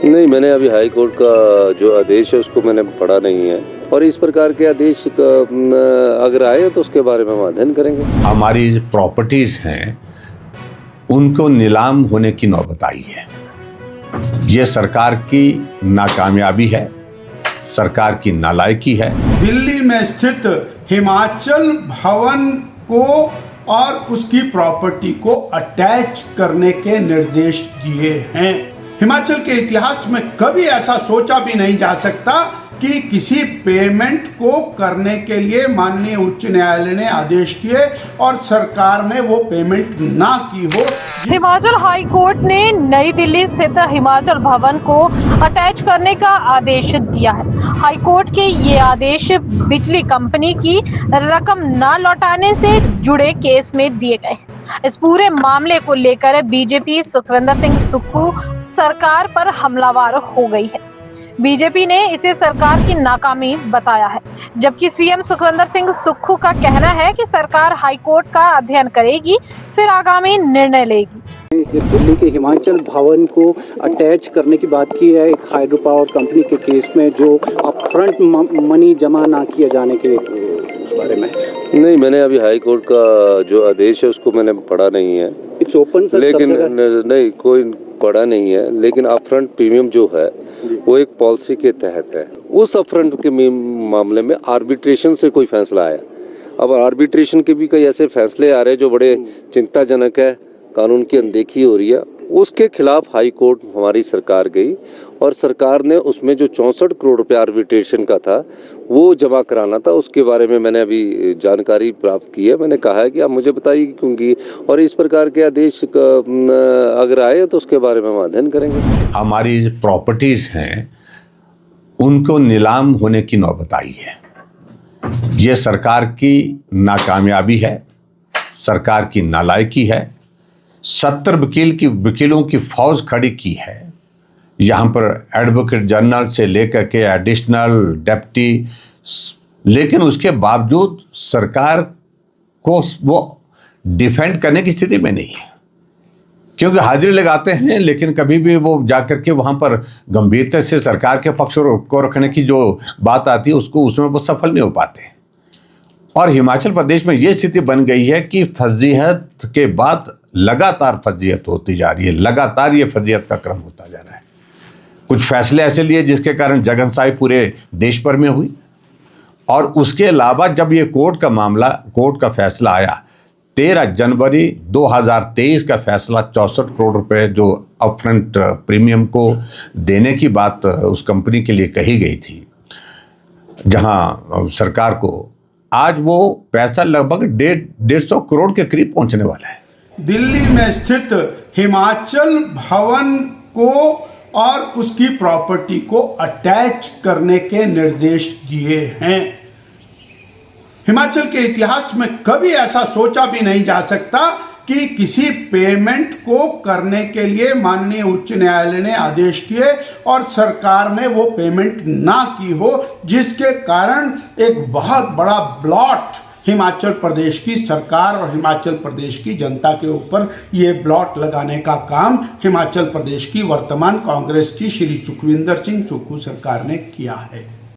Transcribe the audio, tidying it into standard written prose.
नहीं, मैंने अभी हाई कोर्ट का जो आदेश है उसको मैंने पढ़ा नहीं है, और इस प्रकार के आदेश अगर आए तो उसके बारे में हम अध्ययन करेंगे। हमारी जो प्रॉपर्टीज हैं उनको नीलाम होने की नौबत आई है। ये सरकार की नाकामयाबी है, सरकार की नालायकी है। दिल्ली में स्थित हिमाचल भवन को और उसकी प्रॉपर्टी को अटैच करने के निर्देश दिए हैं। हिमाचल के इतिहास में कभी ऐसा सोचा भी नहीं जा सकता कि किसी पेमेंट को करने के लिए माननीय उच्च न्यायालय ने आदेश किए और सरकार ने वो पेमेंट ना की हो। हिमाचल हाई कोर्ट ने नई दिल्ली स्थित हिमाचल भवन को अटैच करने का आदेश दिया है। हाई कोर्ट के ये आदेश बिजली कंपनी की रकम न लौटाने से जुड़े केस में दिए गए हैं। इस पूरे मामले को लेकर बीजेपी सुखविंदर सिंह सुक्खू सरकार पर हमलावर हो गई है। बीजेपी ने इसे सरकार की नाकामी बताया है, जबकि सीएम सुखविंदर सिंह सुक्खू का कहना है कि सरकार हाईकोर्ट का अध्ययन करेगी, फिर आगामी निर्णय लेगी। दिल्ली के हिमाचल भवन को अटैच करने की बात की है एक हाइड्रो पावर कंपनी के केस में, जो अपफ्रंट मनी जमा ना किए जाने के बारे में। नहीं, मैंने अभी हाई कोर्ट का जो आदेश है उसको मैंने पढ़ा नहीं है। इट्स ओपन सर, लेकिन नहीं, कोई पढ़ा नहीं है, लेकिन अपफ्रंट प्रीमियम जो है वो एक पॉलिसी के तहत है। उस अपफ्रंट के मामले में आर्बिट्रेशन से कोई फैसला आया। अब आर्बिट्रेशन के भी कई ऐसे फैसले आ रहे हैं जो बड़े चिंताजनक है, कानून की अनदेखी हो रही है। उसके खिलाफ हाई कोर्ट हमारी सरकार गई और सरकार ने उसमें जो 64 करोड़ रुपए आर्बिट्रेशन का था वो जमा कराना था। उसके बारे में मैंने अभी जानकारी प्राप्त की है। मैंने कहा है कि आप मुझे बताइए क्योंकि, और इस प्रकार के आदेश अगर आए तो उसके बारे में हम अध्ययन करेंगे। हमारी जो प्रॉपर्टीज हैं उनको नीलाम होने की नौबत आई है। ये सरकार की नाकामयाबी है, सरकार की नालायकी है। 70 वकीलों की फौज खड़ी की है। यहाँ पर एडवोकेट जनरल से लेकर के एडिशनल डेप्टी, लेकिन उसके बावजूद सरकार को वो डिफेंड करने की स्थिति में नहीं है, क्योंकि हाजिरी लगाते हैं लेकिन कभी भी वो जाकर के वहाँ पर गंभीरता से सरकार के पक्ष को रखने की जो बात आती है उसमें वो सफल नहीं हो पाते। और हिमाचल प्रदेश में ये स्थिति बन गई है कि फजीहत के बाद लगातार फजीहत होती जा रही है, लगातार ये फजीहत का क्रम होता जा रहा है। कुछ फैसले ऐसे लिए जिसके कारण जगनसाई पूरे देश भर में हुई, और उसके अलावा जब ये कोर्ट का फैसला आया 13 जनवरी 2023 का फैसला 64 करोड़ रुपए जो अपफ्रंट प्रीमियम को देने की बात उस कंपनी के लिए कही गई थी, जहां सरकार को आज वो पैसा लगभग 150 करोड़ के करीब पहुंचने वाला है। दिल्ली में स्थित हिमाचल भवन को और उसकी प्रॉपर्टी को अटैच करने के निर्देश दिए हैं। हिमाचल के इतिहास में कभी ऐसा सोचा भी नहीं जा सकता कि किसी पेमेंट को करने के लिए माननीय उच्च न्यायालय ने आदेश किए और सरकार ने वो पेमेंट ना की हो, जिसके कारण एक बहुत बड़ा ब्लॉट हिमाचल प्रदेश की सरकार और हिमाचल प्रदेश की जनता के ऊपर ये ब्लॉट लगाने का काम हिमाचल प्रदेश की वर्तमान कांग्रेस की श्री सुखविंदर सिंह सुक्खू सरकार ने किया है।